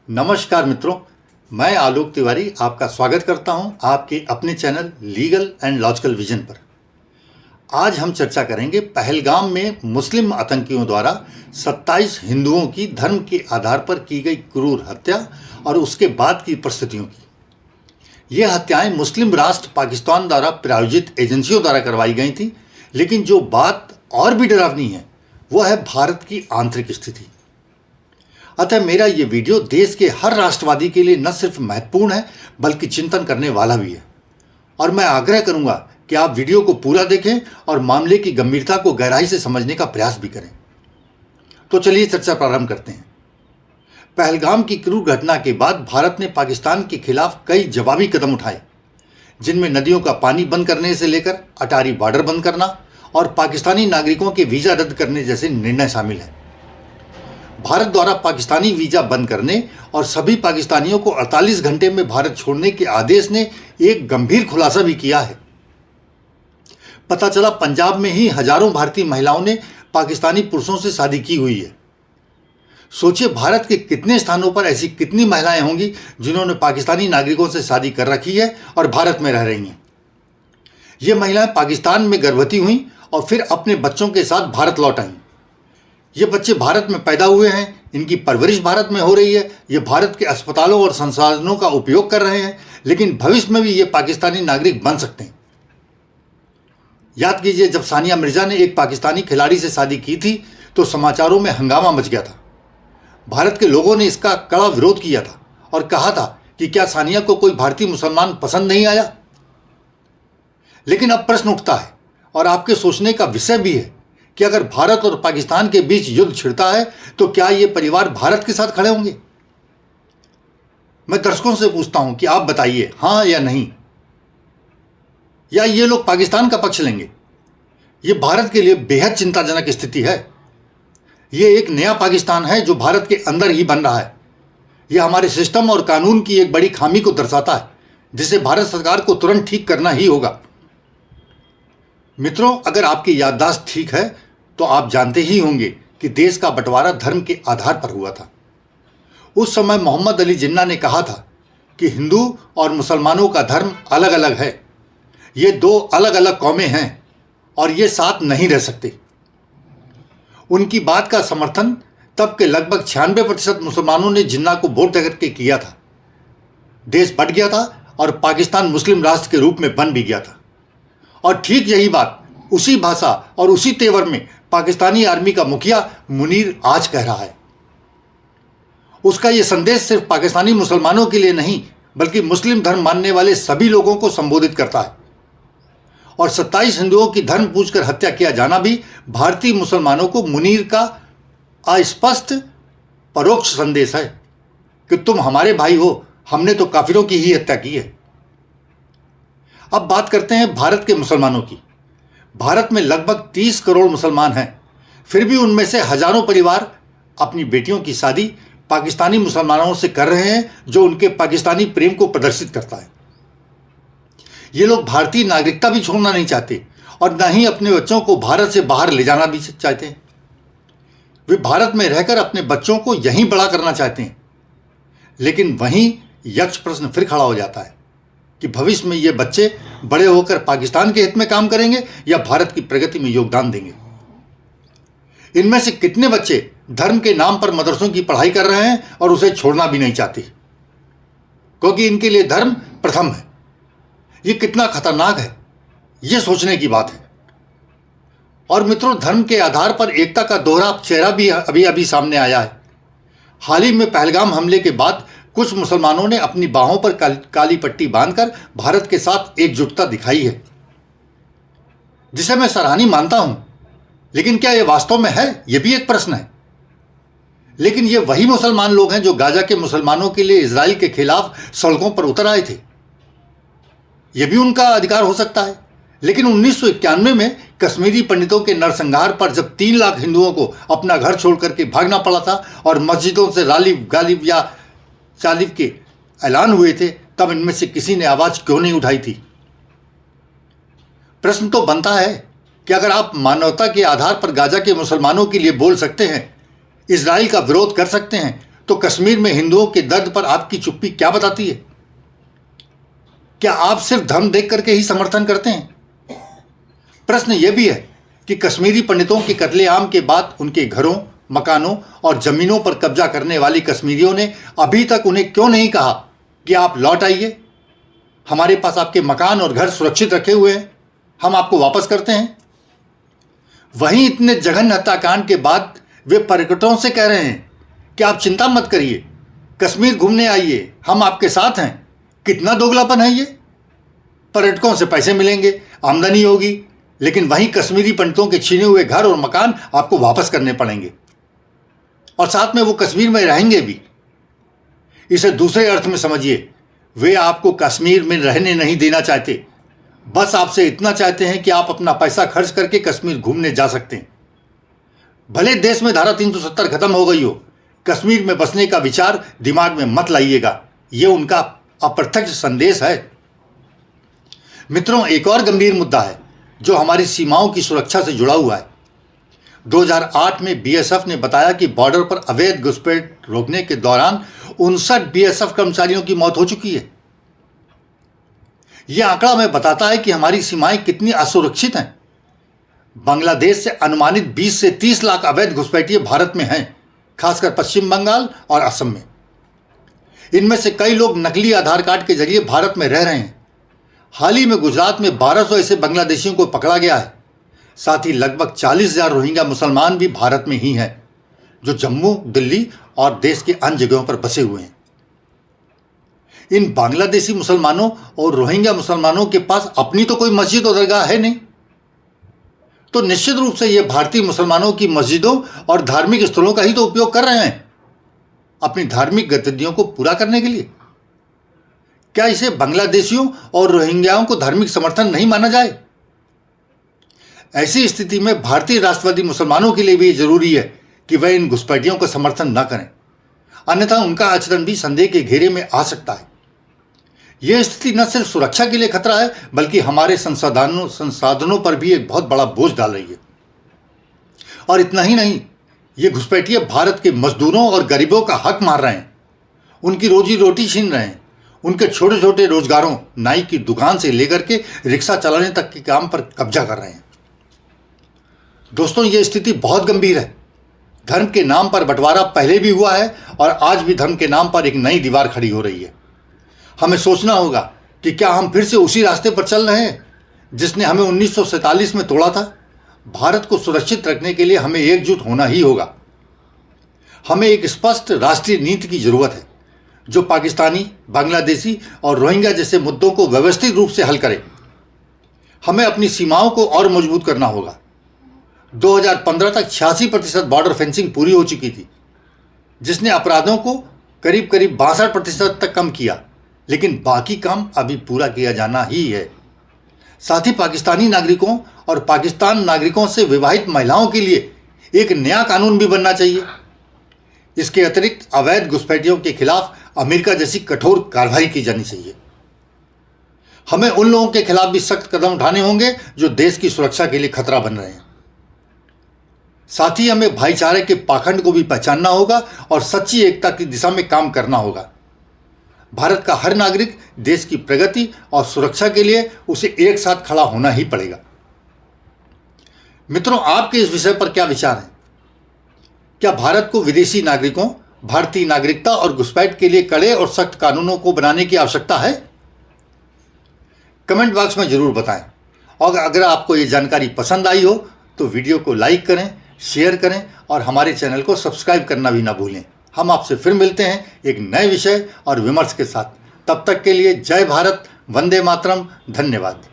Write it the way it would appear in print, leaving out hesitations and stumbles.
नमस्कार मित्रों, मैं आलोक तिवारी आपका स्वागत करता हूं आपके अपने channel legal and logical vision पर। आज हम चर्चा करेंगे पहलगाम में मुस्लिम आतंकियों द्वारा 27 हिंदुओं की धर्म के आधार पर की गई क्रूर हत्या और उसके बाद की परिस्थितियों की। ये हत्याएं मुस्लिम राष्ट्र पाकिस्तान द्वारा प्रायोजित एजेंसियों द्वारा करवाई गई थी, लेकिन जो बात और भी डरावनी है वो है भारत की आंतरिक स्थिति। अतः मेरा ये वीडियो देश के हर राष्ट्रवादी के लिए न सिर्फ महत्वपूर्ण है बल्कि चिंतन करने वाला भी है, और मैं आग्रह करूंगा कि आप वीडियो को पूरा देखें और मामले की गंभीरता को गहराई से समझने का प्रयास भी करें। तो चलिए चर्चा प्रारंभ करते हैं। पहलगाम की क्रूर घटना के बाद भारत ने पाकिस्तान के खिलाफ कई जवाबी कदम उठाए, जिनमें नदियों का पानी बंद करने से लेकर अटारी बॉर्डर बंद करना और पाकिस्तानी नागरिकों के वीजा रद्द करने जैसे निर्णय शामिल हैं। भारत द्वारा पाकिस्तानी वीजा बंद करने और सभी पाकिस्तानियों को 48 घंटे में भारत छोड़ने के आदेश ने एक गंभीर खुलासा भी किया है। पता चला पंजाब में ही हजारों भारतीय महिलाओं ने पाकिस्तानी पुरुषों से शादी की हुई है। सोचिए, भारत के कितने स्थानों पर ऐसी कितनी महिलाएं होंगी जिन्होंने पाकिस्तानी नागरिकों से शादी कर रखी है और भारत में रह रही हैं। ये महिलाएं पाकिस्तान में गर्भवती हुई और फिर अपने बच्चों के साथ भारत लौट आईं। ये बच्चे भारत में पैदा हुए हैं, इनकी परवरिश भारत में हो रही है, ये भारत के अस्पतालों और संसाधनों का उपयोग कर रहे हैं, लेकिन भविष्य में भी ये पाकिस्तानी नागरिक बन सकते हैं। याद कीजिए, जब सानिया मिर्जा ने एक पाकिस्तानी खिलाड़ी से शादी की थी तो समाचारों में हंगामा मच गया था। भारत के लोगों ने इसका कड़ा विरोध किया था और कहा था कि क्या सानिया को कोई भारतीय मुसलमान पसंद नहीं आया। लेकिन अब प्रश्न उठता है और आपके सोचने का विषय भी है कि अगर भारत और पाकिस्तान के बीच युद्ध छिड़ता है तो क्या ये परिवार भारत के साथ खड़े होंगे। मैं दर्शकों से पूछता हूं कि आप बताइए, हां या नहीं, या ये लोग पाकिस्तान का पक्ष लेंगे। ये भारत के लिए बेहद चिंताजनक स्थिति है। ये एक नया पाकिस्तान है जो भारत के अंदर ही बन रहा है। यह हमारे सिस्टम और कानून की एक बड़ी खामी को दर्शाता है, जिसे भारत सरकार को तुरंत ठीक करना ही होगा। मित्रों, अगर आपकी याददाश्त ठीक है तो आप जानते ही होंगे कि देश का बंटवारा धर्म के आधार पर हुआ था। उस समय मोहम्मद अली जिन्ना ने कहा था कि हिंदू और मुसलमानों का धर्म अलग अलग है, ये दो अलग अलग कौमें हैं और ये साथ नहीं रह सकते। उनकी बात का समर्थन तब के लगभग 96% मुसलमानों ने जिन्ना को वोट देकर के किया था। देश बंट गया था और पाकिस्तान मुस्लिम राष्ट्र के रूप में बन भी गया था। और ठीक यही बात उसी भाषा और उसी तेवर में पाकिस्तानी आर्मी का मुखिया मुनीर आज कह रहा है। उसका यह संदेश सिर्फ पाकिस्तानी मुसलमानों के लिए नहीं बल्कि मुस्लिम धर्म मानने वाले सभी लोगों को संबोधित करता है। और 27 हिंदुओं की धर्म पूछकर हत्या किया जाना भी भारतीय मुसलमानों को मुनीर का अस्पष्ट परोक्ष संदेश है कि तुम हमारे भाई हो, हमने तो काफिरों की ही हत्या की है। अब बात करते हैं भारत के मुसलमानों की। भारत में लगभग 30 करोड़ मुसलमान हैं, फिर भी उनमें से हजारों परिवार अपनी बेटियों की शादी पाकिस्तानी मुसलमानों से कर रहे हैं, जो उनके पाकिस्तानी प्रेम को प्रदर्शित करता है। ये लोग भारतीय नागरिकता भी छोड़ना नहीं चाहते और न ही अपने बच्चों को भारत से बाहर ले जाना भी चाहते हैं। वे भारत में रहकर अपने बच्चों को यहीं बड़ा करना चाहते हैं। लेकिन वहीं यक्ष प्रश्न फिर खड़ा हो जाता है कि भविष्य में ये बच्चे बड़े होकर पाकिस्तान के हित में काम करेंगे या भारत की प्रगति में योगदान देंगे। इनमें से कितने बच्चे धर्म के नाम पर मदरसों की पढ़ाई कर रहे हैं और उसे छोड़ना भी नहीं चाहते, क्योंकि इनके लिए धर्म प्रथम है। ये कितना खतरनाक है, ये सोचने की बात है। और मित्रों, धर्म के आधार पर एकता का दोहरा चेहरा भी अभी अभी सामने आया है। हाल ही में पहलगाम हमले के बाद कुछ मुसलमानों ने अपनी बाहों पर काली पट्टी बांधकर भारत के साथ एकजुटता दिखाई है, जिसे मैं सराहनीय मानता हूं। लेकिन क्या यह वास्तव में है, यह भी एक प्रश्न है। लेकिन ये वही मुसलमान लोग हैं जो गाजा के मुसलमानों के लिए इजराइल के खिलाफ सड़कों पर उतर आए थे। यह भी उनका अधिकार हो सकता है। लेकिन 1991 में कश्मीरी पंडितों के नरसंहार पर जब 3 लाख हिंदुओं को अपना घर छोड़ करके भागना पड़ा था और मस्जिदों से रालिब गालिब या चालिब के ऐलान हुए थे, तब इनमें से किसी ने आवाज क्यों नहीं उठाई थी। प्रश्न तो बनता है कि अगर आप मानवता के आधार पर गाजा के मुसलमानों के लिए बोल सकते हैं, इजराइल का विरोध कर सकते हैं, तो कश्मीर में हिंदुओं के दर्द पर आपकी चुप्पी क्या बताती है? क्या आप सिर्फ धर्म देख करके ही समर्थन करते हैं? प्रश्न यह भी है कि कश्मीरी पंडितों के कत्लेआम के बाद उनके घरों, मकानों और जमीनों पर कब्जा करने वाली कश्मीरियों ने अभी तक उन्हें क्यों नहीं कहा कि आप लौट आइए, हमारे पास आपके मकान और घर सुरक्षित रखे हुए हैं, हम आपको वापस करते हैं। वहीं इतने जघन्य हत्याकांड के बाद वे पर्यटकों से कह रहे हैं कि आप चिंता मत करिए, कश्मीर घूमने आइए, हम आपके साथ हैं। कितना दोगलापन है ये! पर्यटकों से पैसे मिलेंगे, आमदनी होगी, लेकिन वहीं कश्मीरी पंडितों के छीने हुए घर और मकान आपको वापस करने पड़ेंगे और साथ में वो कश्मीर में रहेंगे भी। इसे दूसरे अर्थ में समझिए, वे आपको कश्मीर में रहने नहीं देना चाहते, बस आपसे इतना चाहते हैं कि आप अपना पैसा खर्च करके कश्मीर घूमने जा सकते हैं। भले देश में धारा 370 खत्म हो गई हो, कश्मीर में बसने का विचार दिमाग में मत लाइएगा, ये उनका अप्रत्यक्ष संदेश है। मित्रों, एक और गंभीर मुद्दा है जो हमारी सीमाओं की सुरक्षा से जुड़ा हुआ है। 2008 में बीएसएफ ने बताया कि बॉर्डर पर अवैध घुसपैठ रोकने के दौरान 59 बीएसएफ कर्मचारियों की मौत हो चुकी है। यह आंकड़ा हमें बताता है कि हमारी सीमाएं कितनी असुरक्षित हैं। बांग्लादेश से अनुमानित 20 से 30 लाख अवैध घुसपैठिए भारत में हैं, खासकर पश्चिम बंगाल और असम में। इनमें से कई लोग नकली आधार कार्ड के जरिए भारत में रह रहे हैं। हाल ही में गुजरात में 1200 ऐसे बांग्लादेशियों को पकड़ा गया है। साथ ही लगभग 40,000 रोहिंग्या मुसलमान भी भारत में ही हैं, जो जम्मू, दिल्ली और देश के अन्य जगहों पर बसे हुए हैं। इन बांग्लादेशी मुसलमानों और रोहिंग्या मुसलमानों के पास अपनी तो कोई मस्जिद और दरगाह है नहीं, तो निश्चित रूप से ये भारतीय मुसलमानों की मस्जिदों और धार्मिक स्थलों का ही तो उपयोग कर रहे हैं अपनी धार्मिक गतिविधियों को पूरा करने के लिए। क्या इसे बांग्लादेशियों और रोहिंग्याओं को धार्मिक समर्थन नहीं माना जाए? ऐसी स्थिति में भारतीय राष्ट्रवादी मुसलमानों के लिए भी जरूरी है कि वह इन घुसपैठियों का समर्थन न करें, अन्यथा उनका आचरण भी संदेह के घेरे में आ सकता है। यह स्थिति न सिर्फ सुरक्षा के लिए खतरा है, बल्कि हमारे संसाधनों पर भी एक बहुत बड़ा बोझ डाल रही है। और इतना ही नहीं, ये घुसपैठिए भारत के मजदूरों और गरीबों का हक मार रहे हैं, उनकी रोजी रोटी छीन रहे हैं, उनके छोटे छोटे रोजगारों, नाई की दुकान से लेकर के रिक्शा चलाने तक के काम पर कब्जा कर रहे हैं। दोस्तों, ये स्थिति बहुत गंभीर है। धर्म के नाम पर बंटवारा पहले भी हुआ है और आज भी धर्म के नाम पर एक नई दीवार खड़ी हो रही है। हमें सोचना होगा कि क्या हम फिर से उसी रास्ते पर चल रहे हैं जिसने हमें 1947 में तोड़ा था। भारत को सुरक्षित रखने के लिए हमें एकजुट होना ही होगा। हमें एक स्पष्ट राष्ट्रीय नीति की जरूरत है जो पाकिस्तानी, बांग्लादेशी और रोहिंग्या जैसे मुद्दों को व्यवस्थित रूप से हल करे। हमें अपनी सीमाओं को और मजबूत करना होगा। 2015 तक 86% बॉर्डर फेंसिंग पूरी हो चुकी थी, जिसने अपराधों को करीब 62% तक कम किया, लेकिन बाकी काम अभी पूरा किया जाना ही है। साथ ही पाकिस्तानी नागरिकों और पाकिस्तान नागरिकों से विवाहित महिलाओं के लिए एक नया कानून भी बनना चाहिए। इसके अतिरिक्त अवैध घुसपैठियों के खिलाफ अमेरिका जैसी कठोर कार्रवाई की जानी चाहिए। हमें उन लोगों के खिलाफ भी सख्त कदम उठाने होंगे जो देश की सुरक्षा के लिए खतरा बन रहे हैं। साथ ही हमें भाईचारे के पाखंड को भी पहचानना होगा और सच्ची एकता की दिशा में काम करना होगा। भारत का हर नागरिक देश की प्रगति और सुरक्षा के लिए उसे एक साथ खड़ा होना ही पड़ेगा। मित्रों, आपके इस विषय पर क्या विचार है? क्या भारत को विदेशी नागरिकों, भारतीय नागरिकता और घुसपैठ के लिए कड़े और सख्त कानूनों को बनाने की आवश्यकता है? कमेंट बॉक्स में जरूर बताएं। और अगर आपको ये जानकारी पसंद आई हो तो वीडियो को लाइक करें, शेयर करें और हमारे चैनल को सब्सक्राइब करना भी ना भूलें। हम आपसे फिर मिलते हैं एक नए विषय और विमर्श के साथ। तब तक के लिए जय भारत, वंदे मातरम, धन्यवाद।